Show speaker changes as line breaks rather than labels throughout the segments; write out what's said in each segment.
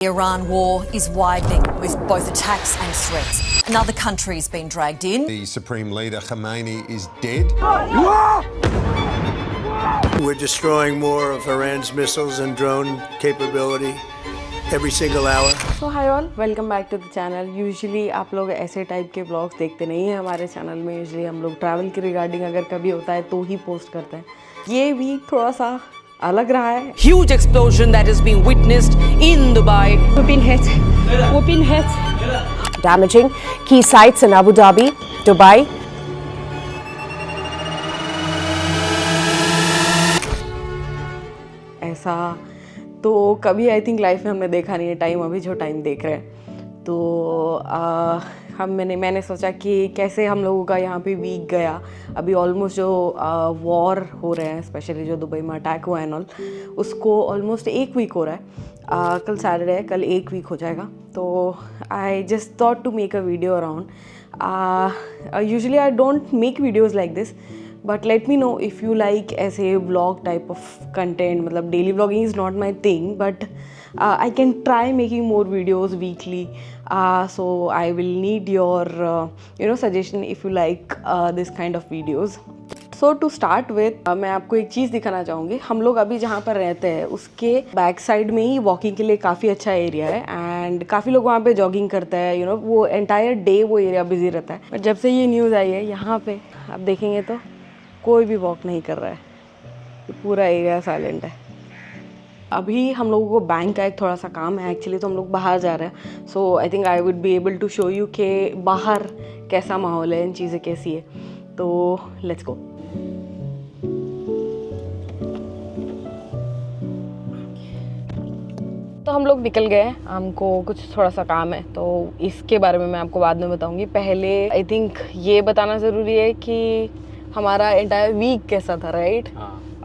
The Iran war is widening with both attacks and threats. Another country's been dragged in.
The Supreme Leader Khamenei is dead.
We're destroying more of Iran's missiles and drone capability every single hour.
So hi all, welcome back to the channel. Usually आप लोग ऐसे type के blogs देखते नहीं हैं हमारे channel में. Usually हम लोग ट्रैवल के रिगार्डिंग अगर कभी होता है तो ही पोस्ट करते हैं. ये वीक थोड़ा सा अलग रहा है.
Huge explosion that has been witnessed in Dubai.
We've been hit.
Damaging key sites in Abu Dhabi, Dubai.
ऐसा तो कभी आई थिंक लाइफ में हमने देखा नहीं है. टाइम अभी जो टाइम देख रहे हैं तो मैंने सोचा कि कैसे हम लोगों का यहाँ पे वीक गया. अभी ऑलमोस्ट जो वॉर हो रहे हैं स्पेशली जो दुबई में अटैक हुआ है ऑल, उसको ऑलमोस्ट एक वीक हो रहा है. कल सैटरडे है, कल एक वीक हो जाएगा. तो I just thought to make a video around. Usually I don't make videos like this, but let me know if you like ऐसे व्लॉग टाइप ऑफ कंटेंट. मतलब daily vlogging is not my thing, but I can try making more videos weekly. So I will need your suggestion if you like this kind of videos. So to start with, मैं आपको एक चीज़ दिखाना चाहूँगी. हम लोग अभी जहाँ पर रहते हैं उसके बैक साइड में ही वॉकिंग के लिए काफ़ी अच्छा एरिया है एंड काफ़ी लोग वहाँ पे जॉगिंग करते हैं. वो एंटायर डे वो एरिया बिजी रहता है. बट जब से ये न्यूज़ आई है यहाँ पे आप देखेंगे तो कोई भी वॉक नहीं कर रहा है. पूरा एरिया साइलेंट है. अभी हम लोगों को बैंक का एक थोड़ा सा काम है एक्चुअली, तो हम लोग बाहर जा रहे हैं. So I think I would be able to show you कि बाहर कैसा माहौल है, इन चीज़ें कैसी है. तो लेट्स गो. तो हम लोग निकल गए. हमको कुछ थोड़ा सा काम है तो इसके बारे में मैं आपको बाद में बताऊंगी. पहले आई थिंक ये बताना ज़रूरी है कि हमारा एंटायर वीक कैसा था, राइट?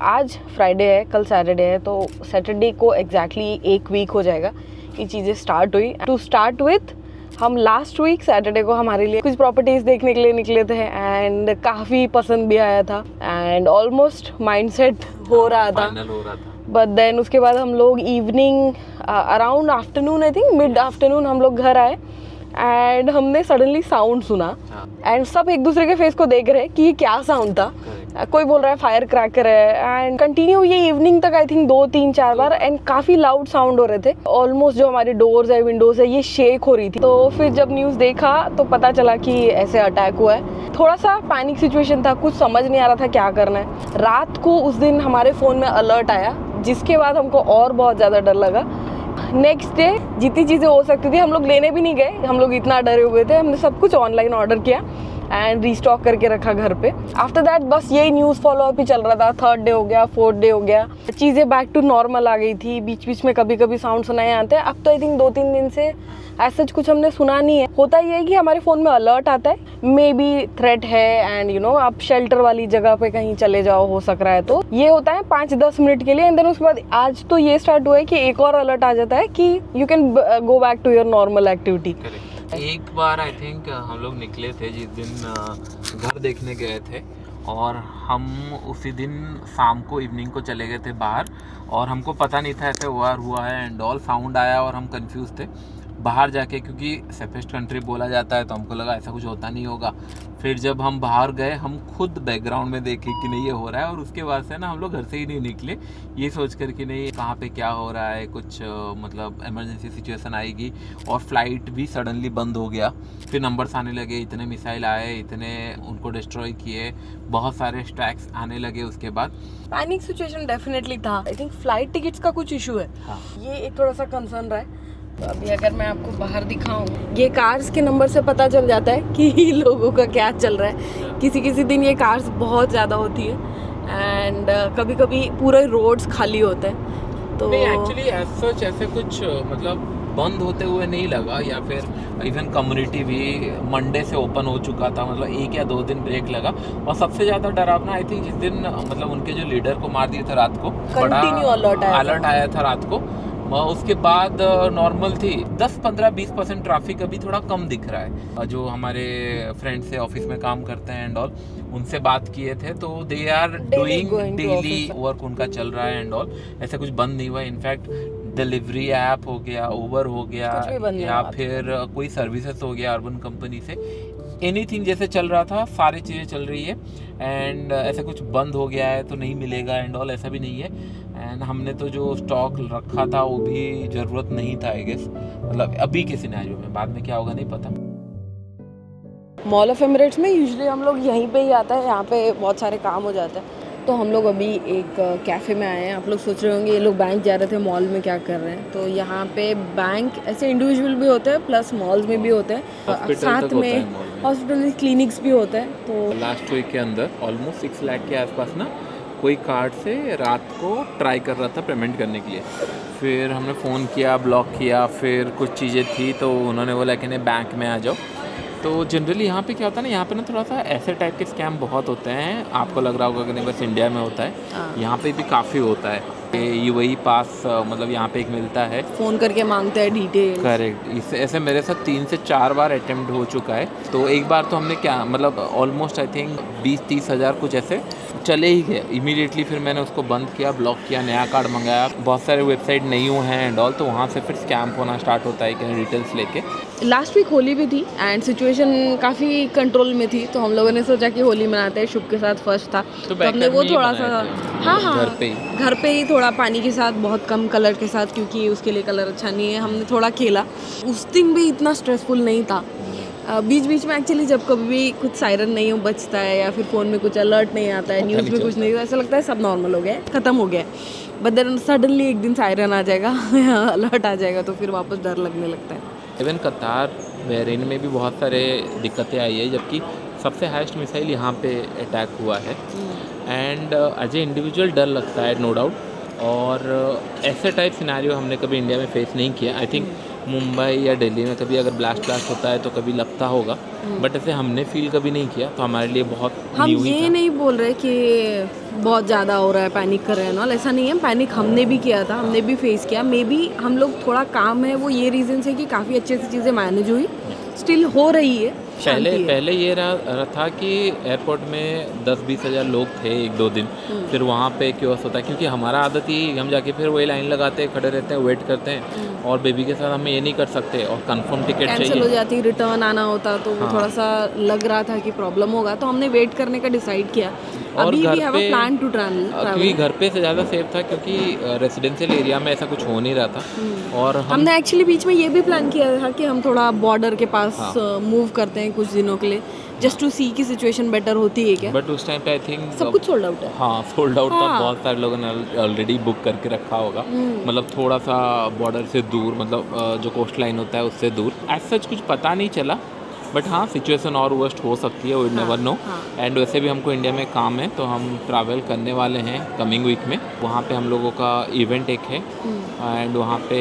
आज फ्राइडे है, कल सैटरडे है, तो सैटरडे को एग्जैक्टली एक वीक हो जाएगा ये चीज़ें स्टार्ट हुई. टू स्टार्ट विथ, हम लास्ट वीक सैटरडे को हमारे लिए कुछ प्रॉपर्टीज़ देखने के लिए निकले थे एंड काफ़ी पसंद भी आया था एंड ऑलमोस्ट माइंडसेट हो रहा था. बट देन उसके बाद हम लोग evening around afternoon, I think mid afternoon हम लोग घर आए एंड हमने सडनली साउंड सुना एंड सब एक दूसरे के फेस को देख रहे हैं कि ये क्या साउंड था. कोई बोल रहा है फायर क्रैकर है एंड कंटिन्यू ये इवनिंग तक आई थिंक 2-3-4 बार एंड काफ़ी लाउड साउंड हो रहे थे. ऑलमोस्ट जो हमारे डोर्स है, विंडोज़ है, ये शेक हो रही थी. तो फिर जब न्यूज़ देखा तो पता चला कि ऐसे अटैक हुआ है. थोड़ा सा पैनिक सिचुएशन था, कुछ समझ नहीं आ रहा था क्या करना है. रात को उस दिन हमारे फ़ोन में अलर्ट आया जिसके बाद हमको और बहुत ज़्यादा डर लगा. नेक्स्ट डे जितनी चीज़ें हो सकती थी हम लोग लेने भी नहीं गए. हम लोग इतना डरे हुए थे, हमने सब कुछ ऑनलाइन ऑर्डर किया एंड रीस्टॉक करके रखा घर पे. आफ्टर दैट बस यही न्यूज़ फॉलोअप ही चल रहा था. 3rd डे हो गया, 4th डे हो गया, चीज़ें बैक टू नॉर्मल आ गई थी. बीच बीच में कभी कभी साउंड सुनाए आते हैं. अब तो आई थिंक 2-3 दिन से ऐसा कुछ हमने सुना नहीं है. होता ही है कि हमारे फ़ोन में अलर्ट आता है, मे बी थ्रेट है एंड आप शेल्टर वाली जगह पे कहीं चले जाओ, हो सक रहा है. तो ये होता है 5-10 मिनट के लिए एंड देन उसके बाद आज तो ये स्टार्ट हुआ है कि एक और अलर्ट आ जाता है कि you can go back to your normal activity.
एक बार आई थिंक हम लोग निकले थे जिस दिन घर देखने गए थे और हम उसी दिन शाम को इवनिंग को चले गए थे बाहर और हमको पता नहीं था ऐसे वार हुआ है एंड ऑल. साउंड आया और हम कंफ्यूज थे बाहर जाके, क्योंकि सेफेस्ट कंट्री बोला जाता है तो हमको लगा ऐसा कुछ होता नहीं होगा. फिर जब हम बाहर गए हम खुद बैकग्राउंड में देखे कि नहीं ये हो रहा है और उसके बाद से ना हम लोग घर से ही नहीं निकले ये सोच कर कि नहीं कहाँ पे क्या हो रहा है, कुछ मतलब इमरजेंसी सिचुएशन आएगी. और फ्लाइट भी सडनली बंद हो गया. फिर नंबर्स आने लगे, इतने मिसाइल आए, इतने उनको डिस्ट्रॉय किए, बहुत सारे स्ट्रैक्स आने लगे. उसके बाद
पैनिक सिचुएशन डेफिनेटली था. आई थिंक फ्लाइट टिकट्स का कुछ इशू है. ये एक थोड़ा सा कंसर्न रहा है. तो अभी अगर मैं आपको बाहर दिखाऊं, ये कार्स के नंबर से पता चल जाता है कि लोगों का क्या चल रहा है. किसी दिन ये कार्स बहुत ज़्यादा होती है एंड कभी कभी पूरे रोड्स खाली होते हैं. तो
एक्चुअली सच ऐसे कुछ मतलब बंद होते हुए नहीं लगा, या फिर इवन कम्युनिटी भी मंडे से ओपन हो चुका था. मतलब 1 या 2 दिन ब्रेक लगा. और सबसे ज़्यादा डरावना आई थिंक जिस दिन मतलब उनके जो लीडर को मार दिए थे रात को, बड़ा अलर्ट आया था रात को. उसके बाद नॉर्मल थी. 10-15-20% ट्रैफिक अभी थोड़ा कम दिख रहा है. जो हमारे फ्रेंड्स से ऑफिस में काम करते हैं एंड ऑल, उनसे बात किए थे तो they are doing daily work, उनका चल रहा है एंड ऑल. ऐसा कुछ बंद नहीं हुआ. इनफैक्ट डिलीवरी ऐप हो गया, उबर हो गया,
कुछ भी बंद नहीं
या
हुआ था।
फिर कोई सर्विसेज हो गया अर्बन कंपनी से, एनीथिंग जैसे चल रहा था सारी चीज़ें चल रही है। एंड ऐसा कुछ बंद हो गया है तो नहीं मिलेगा एंड ऑल, ऐसा भी नहीं है। एंड हमने तो जो स्टॉक रखा था वो भी ज़रूरत नहीं था आई गेस, मतलब अभी के सिनेरियो में, बाद में क्या होगा नहीं पता।
मॉल ऑफ एमिरेट्स में यूजुअली हम लोग यहीं पे ही आता है, यहाँ पे बहुत सारे काम हो जाते हैं। तो हम लोग अभी एक कैफ़े में आए हैं। आप लोग सोच रहे होंगे ये लोग बैंक जा रहे थे, मॉल में क्या कर रहे हैं। तो यहाँ पे बैंक ऐसे इंडिविजुअल भी होते हैं, प्लस मॉल्स में भी होते हैं,
Hospital
साथ
तक होता है
में
mall में।
हॉस्पिटल क्लिनिक्स भी होते हैं। तो
लास्ट वीक के अंदर ऑलमोस्ट 6 लाख के आसपास ना कोई कार्ड से रात को ट्राई कर रहा था पेमेंट करने के लिए। फिर हमने फ़ोन किया, ब्लॉक किया, फिर कुछ चीज़ें थी तो उन्होंने बोला कि नहीं बैंक में आ जाओ। तो जनरली यहाँ पे क्या होता है ना, यहाँ पे ना थोड़ा सा ऐसे टाइप के स्कैम बहुत होते हैं। आपको लग रहा होगा कि नहीं बस इंडिया में होता है, यहाँ पे भी काफ़ी होता है। UAE पास मतलब यहाँ पे एक मिलता है,
फ़ोन करके मांगते हैं डिटेल।
करेक्ट। इस ऐसे मेरे साथ 3 से 4 बार अटेम्प्ट हो चुका है। तो एक बार तो हमने क्या मतलब ऑलमोस्ट आई थिंक 20-30 हज़ार कुछ ऐसे चले ही गए इमीडिएटली। फिर मैंने उसको बंद किया, ब्लॉक किया, नया कार्ड मंगाया। बहुत सारे वेबसाइट नहीं हुए हैं एंड ऑल, तो वहाँ से फिर स्कैम होना स्टार्ट होता है कि डिटेल्स लेके।
लास्ट वीक होली भी थी एंड सिचुएशन काफ़ी कंट्रोल में थी, तो हम लोगों ने सोचा कि होली मनाते हैं। शुभ के साथ फर्स्ट था तो हमने वो थोड़ा सा घर पे ही थोड़ा पानी के साथ, बहुत कम कलर के साथ, क्योंकि उसके लिए कलर अच्छा नहीं है। हमने थोड़ा खेला। उस दिन भी इतना स्ट्रेसफुल नहीं था। बीच बीच में एक्चुअली जब कभी भी कुछ सायरन नहीं हो बजता है या फिर फ़ोन में कुछ अलर्ट नहीं आता है, न्यूज़ में कुछ नहीं, ऐसा लगता है सब नॉर्मल हो गया है, ख़त्म हो गया है। बट देन सडनली एक दिन सायरन आ जाएगा अलर्ट आ जाएगा, तो फिर वापस डर लगने लगता है।
इवन कतार बहरीन में भी बहुत सारे दिक्कतें आई है, जबकि सबसे हाईएस्ट मिसाइल यहाँ पे अटैक हुआ है। एंड एज ए इंडिविजुअल डर लगता है नो डाउट। और ऐसे टाइप सिनेरियो हमने कभी इंडिया में फेस नहीं किया। आई थिंक मुंबई या दिल्ली में कभी अगर ब्लास्ट होता है तो कभी लगता होगा, बट ऐसे हमने फील कभी नहीं किया, तो हमारे लिए बहुत
हम
न्यू ही
ये
था।
नहीं बोल रहे कि बहुत ज़्यादा हो रहा है, पैनिक कर रहे हैं ना, ऐसा नहीं है। पैनिक हमने भी किया था, हमने भी फेस किया। मे बी हम लोग थोड़ा काम है वो ये रीज़न से कि काफ़ी अच्छे से चीज़ें मैनेज हुई, स्टिल हो रही है।
पहले ये रहा था कि एयरपोर्ट में 10-20 हज़ार लोग थे 1-2 दिन, फिर वहाँ पे क्योस होता है, क्योंकि हमारा आदत ही हम जाके फिर वही लाइन लगाते हैं, खड़े रहते हैं, वेट करते हैं। और बेबी के साथ हमें ये नहीं कर सकते, और कंफर्म टिकट चाहिए,
कैंसिल हो जाती, रिटर्न आना होता, तो वो थोड़ा सा लग रहा था कि प्रॉब्लम होगा, तो हमने वेट करने का डिसाइड किया।
और
अभी
घर
भी हैव अ
पे
प्लान टू ट्रैवल,
क्योंकि घर पे से ज़्यादा सेफ था, क्योंकि रेजिडेंशियल एरिया में ऐसा कुछ हो नहीं रहा था। और
हमने एक्चुअली बीच में ये भी प्लान किया था कि हम थोड़ा बॉर्डर के पास मूव करते हैं कुछ दिनों के लिए, जस्ट टू सी की सिचुएशन बेटर होती है क्या।
बट उस टाइम पे आई थिंक
सब कुछ सोल्ड आउट है।
हाँ, सोल्ड आउट था। बहुत सारे लोगों ने ऑलरेडी बुक करके रखा होगा, मतलब थोड़ा सा बॉर्डर से दूर, मतलब जो कोस्ट लाइन होता है उससे दूर। एज सच कुछ पता नहीं चला, बट हाँ सिचुएशन और वर्स्ट हो सकती है, वी नेवर नो। एंड वैसे भी हमको इंडिया में काम है, तो हम ट्रैवल करने वाले हैं कमिंग वीक में। वहाँ पे हम लोगों का इवेंट एक है, एंड वहाँ पे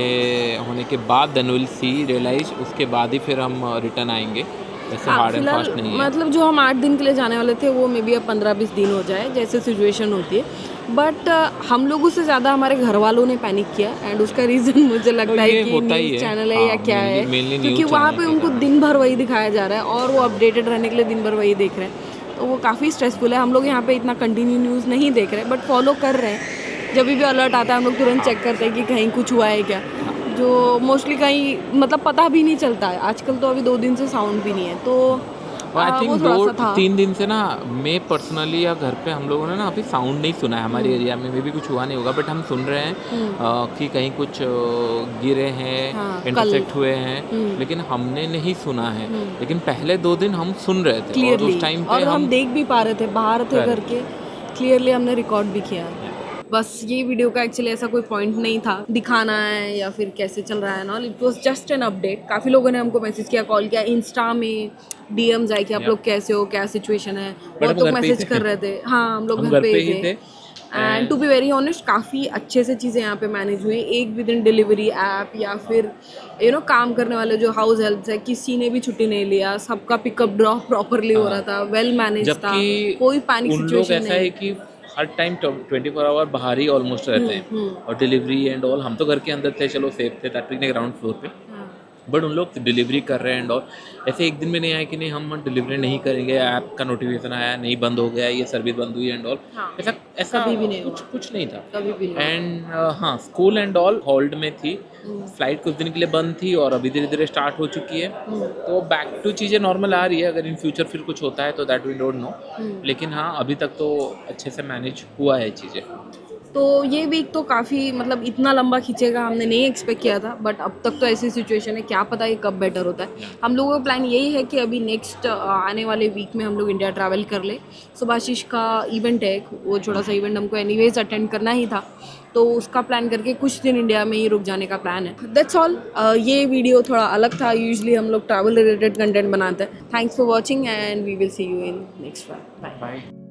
होने के बाद देन विल सी रियलाइज, उसके बाद ही फिर हम रिटर्न आएंगे। ऐसे हार्ड एंड फास्ट नहीं है।
मतलब जो हम 8 दिन के लिए जाने वाले थे वो मे बी अब 15-20 दिन हो जाए, जैसे सिचुएशन होती है। बट हम लोगों से ज़्यादा हमारे घर वालों ने पैनिक किया, एंड उसका रीज़न मुझे लगता है कि न्यूज़ चैनल है या क्या है, क्योंकि वहाँ पे उनको दिन भर वही दिखाया जा रहा है और वो अपडेटेड रहने के लिए दिन भर वही देख रहे हैं, तो वो काफ़ी स्ट्रेसफुल है। हम लोग यहाँ पे इतना कंटिन्यू न्यूज़ नहीं देख रहे, बट फॉलो कर रहे हैं। जब भी अलर्ट आता है हम लोग तुरंत चेक करते हैं कि कहीं कुछ हुआ है क्या, जो मोस्टली कहीं मतलब पता भी नहीं चलता है आजकल। तो अभी 2 दिन से साउंड भी नहीं है, तो
आई थिंक 2-3 दिन से ना मैं पर्सनली या घर पे हम लोगों ने ना अभी साउंड नहीं सुना है हमारे एरिया में। भी कुछ हुआ नहीं होगा, बट हम सुन रहे हैं कि कहीं कुछ गिरे हैं, इंटरसेक्ट हुए हैं, लेकिन हमने नहीं सुना है। लेकिन पहले 2 दिन हम सुन रहे थे और उस टाइम पे
हम देख भी पा रहे थे, बाहर थे घर के, क्लियरली हमने रिकॉर्ड भी किया। बस ये वीडियो का एक्चुअली ऐसा कोई पॉइंट नहीं था दिखाना है या फिर कैसे चल रहा है ना, it was just an update. काफ़ी लोगों ने हमको मैसेज किया, कॉल किया, इंस्टा में डीएम्स आए कि आप लोग कैसे हो, क्या सिचुएशन है, बहुत लोग मैसेज कर रहे थे। हाँ, हम लोग घर पे ही थे। And to be very honest काफ़ी अच्छे से चीज़ें यहाँ पे मैनेज हुई। एक विद इन डिलीवरी ऐप या फिर काम करने वाले जो हाउस हेल्प है, किसी ने भी छुट्टी नहीं लिया, सबका पिकअप ड्रॉप प्रॉपरली हो रहा था, वेल मैनेज था, कोई पैनिक सिचुएशन नहीं।
ऐसा है कि हर टाइम 24 आवर बाहर ही ऑलमोस्ट रहते हैं, और डिलीवरी एंड ऑल। हम तो घर के अंदर थे, चलो सेफ थे, दैट ग्राउंड फ्लोर पे। बट उन लोग डिलीवरी कर रहे हैं एंड और ऐसे एक दिन में नहीं आया कि नहीं हम डिलीवरी नहीं करेंगे, ऐप का नोटिफिकेशन आया नहीं बंद हो गया, ये सर्विस बंद हुई एंड ऑल। ऐसा ऐसा
कभी भी नहीं
कुछ नहीं था
कभी भी नहीं।
एंड हाँ स्कूल एंड ऑल होल्ड में थी, फ्लाइट कुछ दिन के लिए बंद थी और अभी धीरे धीरे स्टार्ट हो चुकी है। तो बैक टू चीज़ें नॉर्मल आ रही है, अगर इन फ्यूचर फिर कुछ होता है तो दैट वी डोंट नो, लेकिन हाँ अभी तक तो अच्छे से मैनेज हुआ है चीज़ें।
तो ये वीक तो काफ़ी मतलब इतना लंबा खींचेगा हमने नहीं एक्सपेक्ट किया था, बट अब तक तो ऐसी सिचुएशन है, क्या पता ये कब बेटर होता है। हम लोगों का प्लान यही है कि अभी नेक्स्ट आने वाले वीक में हम लोग इंडिया ट्रैवल कर ले। सुभाशीष का इवेंट है, वो छोटा सा इवेंट हमको एनीवेज अटेंड करना ही था, तो उसका प्लान करके कुछ दिन इंडिया में ही रुक जाने का प्लान है। That's all. ये वीडियो थोड़ा अलग था, यूजुअली हम लोग ट्रैवल रिलेटेड कंटेंट बनाते हैं। Thanks for watching and we will see you in next one. Bye.